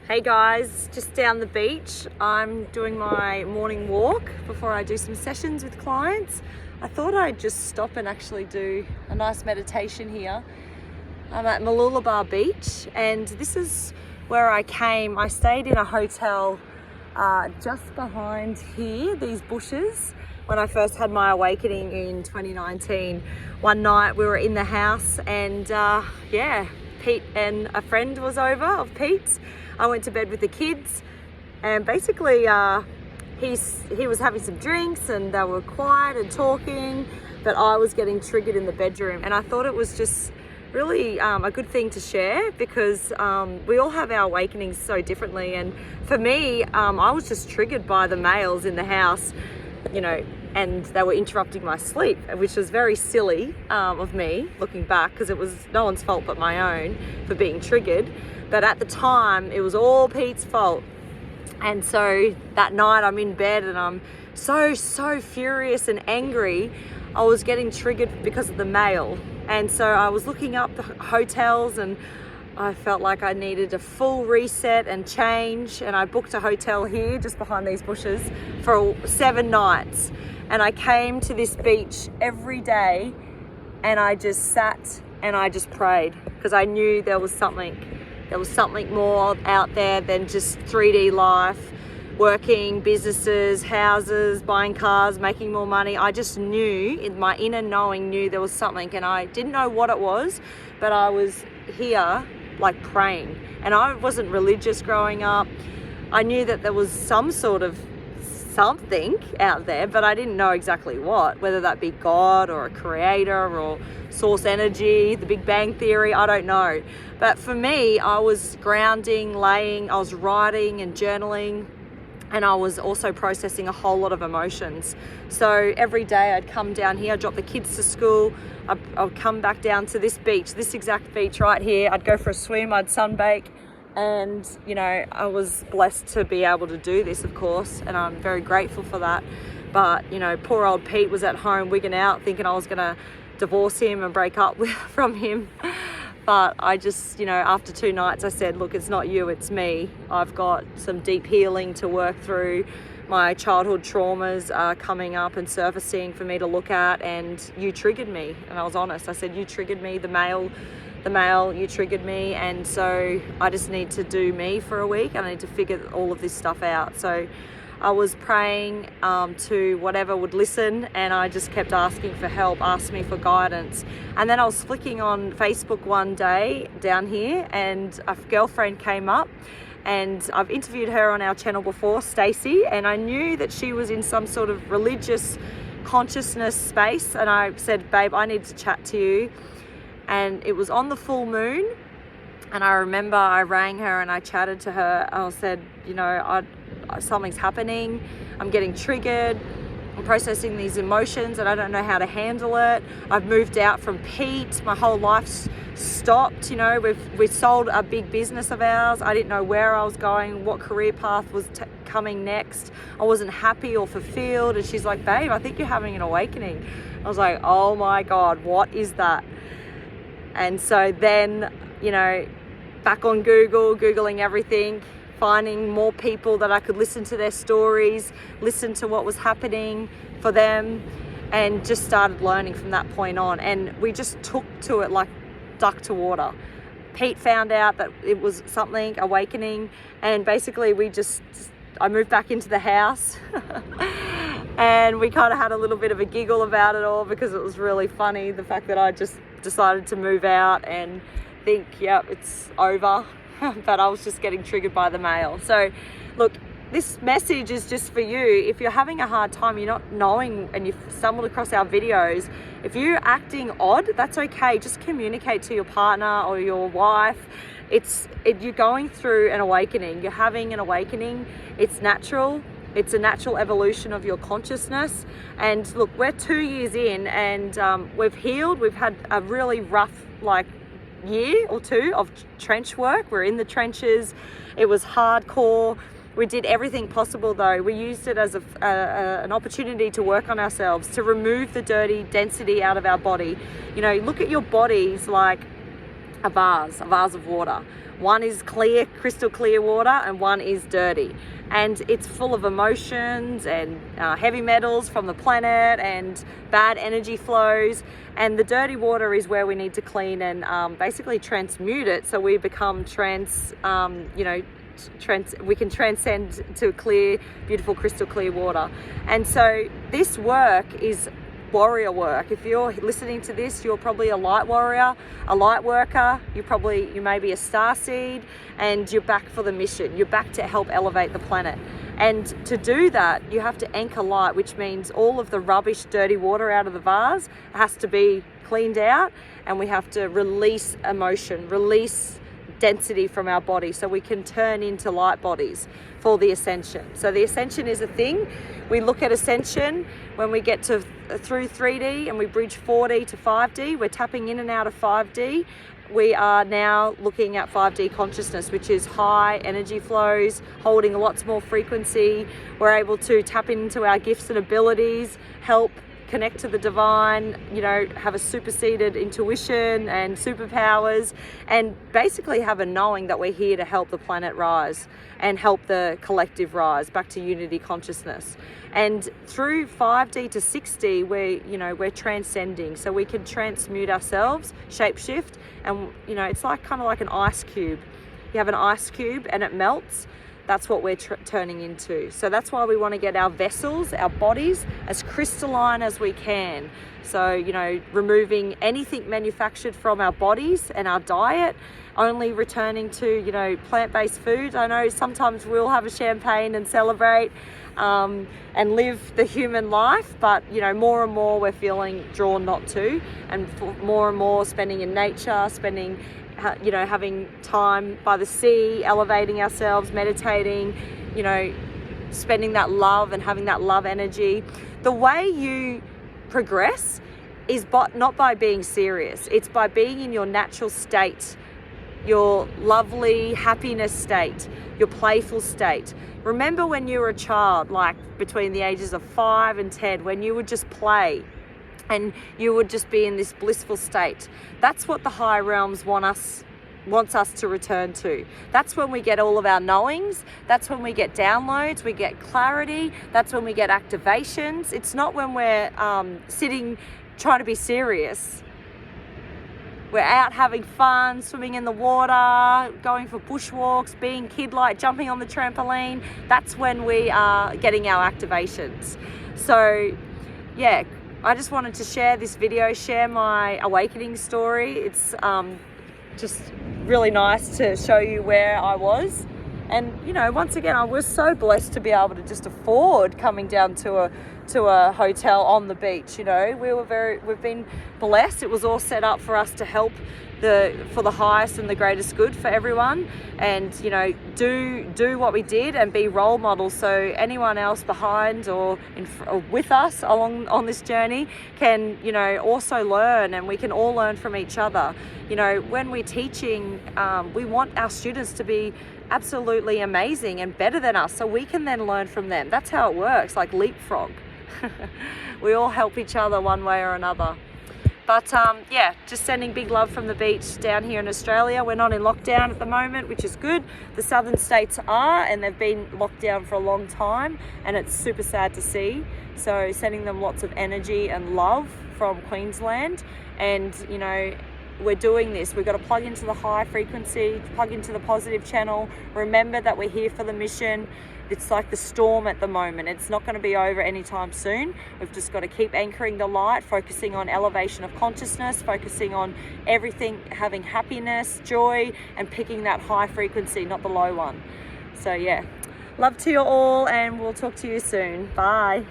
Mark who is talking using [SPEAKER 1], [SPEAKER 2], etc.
[SPEAKER 1] Hey guys, just down the beach. I'm doing my morning walk before I do some sessions with clients. I thought I'd just stop and actually do a nice meditation here. I'm at Mooloolaba Beach, and this is where I came. I stayed in a hotel just behind here, these bushes, when I first had my awakening in 2019. One night we were in the house and Pete and a friend was over of Pete's. I went to bed with the kids, and basically he was having some drinks and they were quiet and talking, but I was getting triggered in the bedroom, and I thought it was just really a good thing to share because we all have our awakenings so differently. And for me, I was just triggered by the males in the house, and they were interrupting my sleep, which was very silly of me looking back, because it was no one's fault but my own for being triggered. But at the time, it was all Pete's fault. And so that night I'm in bed and I'm so furious and angry. I was getting triggered because of the male. And so I was looking up the hotels and I felt like I needed a full reset and change. And I booked a hotel here just behind these bushes for 7 nights. And I came to this beach every day and I just sat and I just prayed, because I knew there was something more out there than just 3D life, working, businesses, houses, buying cars, making more money. I just knew, in my inner knowing, knew there was something, and I didn't know what it was, but I was here like praying. And I wasn't religious growing up. I knew that there was some sort of something out there, but I didn't know exactly what, whether that be God or a creator or source energy, the Big Bang Theory, I don't know. But for me, I was grounding, I was writing and journaling, and I was also processing a whole lot of emotions. So every day I'd come down here, I'd drop the kids to school, I'd come back down to this beach, this exact beach right here. I'd go for a swim, I'd sunbake, and I was blessed to be able to do this, of course, and I'm very grateful for that. But poor old Pete was at home wigging out, thinking I was gonna divorce him and break up from him. But I just, after 2 nights, I said, look, it's not you, it's me. I've got some deep healing to work through. My childhood traumas are coming up and surfacing for me to look at, and you triggered me. And I was honest. I said, you triggered me, the male, you triggered me. And so I just need to do me for a week. I need to figure all of this stuff out. So I was praying to whatever would listen, and I just kept asking for help, asked me for guidance. And then I was flicking on Facebook one day down here, and a girlfriend came up, and I've interviewed her on our channel before, Stacey, and I knew that she was in some sort of religious consciousness space. And I said, babe, I need to chat to you. And it was on the full moon, and I remember I rang her and I chatted to her. I said, something's happening, I'm getting triggered, I'm processing these emotions and I don't know how to handle it. I've moved out from Pete, my whole life's stopped. We've sold a big business of ours. I didn't know where I was going, what career path was coming next. I wasn't happy or fulfilled. And she's like, babe, I think you're having an awakening. I was like, oh my God, what is that? And so then, back on Googling everything, finding more people that I could listen to their stories, listen to what was happening for them, and just started learning from that point on. And we just took to it like duck to water. Pete found out that it was something, awakening, and basically I moved back into the house and we kind of had a little bit of a giggle about it all, because it was really funny, the fact that I just decided to move out and think, yep, it's over. But I was just getting triggered by the male. So look, this message is just for you. If you're having a hard time, you're not knowing, and you've stumbled across our videos, if you're acting odd, that's okay. Just communicate to your partner or your wife. You're going through an awakening. You're having an awakening. It's natural. It's a natural evolution of your consciousness. And look, we're 2 years in, and we've healed. We've had a really rough, year or 2 of trench work. We're in the trenches. It was hardcore. We did everything possible, though. We used it as an opportunity to work on ourselves, to remove the dirty density out of our body. Look at your bodies like a vase of water. One is clear, crystal clear water, and one is dirty. And it's full of emotions and heavy metals from the planet and bad energy flows. And the dirty water is where we need to clean and basically transmute it so we become we can transcend to clear, beautiful, crystal clear water. And so this work is warrior work. If you're listening to this, you're probably a light warrior, a light worker. You may be a star seed, and you're back for the mission. You're back to help elevate the planet. And to do that, you have to anchor light, which means all of the rubbish, dirty water out of the vase has to be cleaned out, and we have to release emotion, release density from our body so we can turn into light bodies for the ascension. So the ascension is a thing. We look at ascension when we get to through 3D and we bridge 4D to 5D. We're tapping in and out of 5D. We are now looking at 5D consciousness, which is high energy flows, holding lots more frequency. We're able to tap into our gifts and abilities, help connect to the divine, have a superseded intuition and superpowers, and basically have a knowing that we're here to help the planet rise and help the collective rise back to unity consciousness. And through 5D to 6D, we're transcending, so we can transmute ourselves, shapeshift, and it's like kind of like an ice cube. You have an ice cube and it melts. That's what we're turning into. So that's why we want to get our vessels, our bodies, as crystalline as we can. So, removing anything manufactured from our bodies and our diet, only returning to, plant-based food. I know sometimes we'll have a champagne and celebrate and live the human life, but, more and more we're feeling drawn not to, and more and more spending in nature, having time by the sea, elevating ourselves, meditating, spending that love and having that love energy. The way you progress is not by being serious. It's by being in your natural state, your lovely happiness state, your playful state. Remember when you were a child, like between the ages of 5 and 10, when you would just play and you would just be in this blissful state. That's what the higher realms wants us to return to. That's when we get all of our knowings. That's when we get downloads, we get clarity. That's when we get activations. It's not when we're sitting trying to be serious. We're out having fun, swimming in the water, going for bushwalks, being kid-like, jumping on the trampoline. That's when we are getting our activations. So yeah, I just wanted to share this video, share my awakening story. It's just really nice to show you where I was. And once again, I was so blessed to be able to just afford coming down to a hotel on the beach. We've been blessed. It was all set up for us to help for the highest and the greatest good for everyone, and do what we did and be role models, so anyone else behind or with us on this journey can also learn, and we can all learn from each other. When we're teaching, we want our students to be absolutely amazing and better than us, so we can then learn from them. That's how it works, like leapfrog. We all help each other one way or another. But just sending big love from the beach down here in Australia. We're not in lockdown at the moment, which is good. The southern states are, and they've been locked down for a long time, and it's super sad to see. So sending them lots of energy and love from Queensland. And we're doing this. We've got to plug into the high frequency, plug into the positive channel. Remember that we're here for the mission. It's like the storm at the moment. It's not going to be over anytime soon. We've just got to keep anchoring the light, focusing on elevation of consciousness, focusing on everything, having happiness, joy, and picking that high frequency, not the low one. So yeah, love to you all, and we'll talk to you soon. Bye.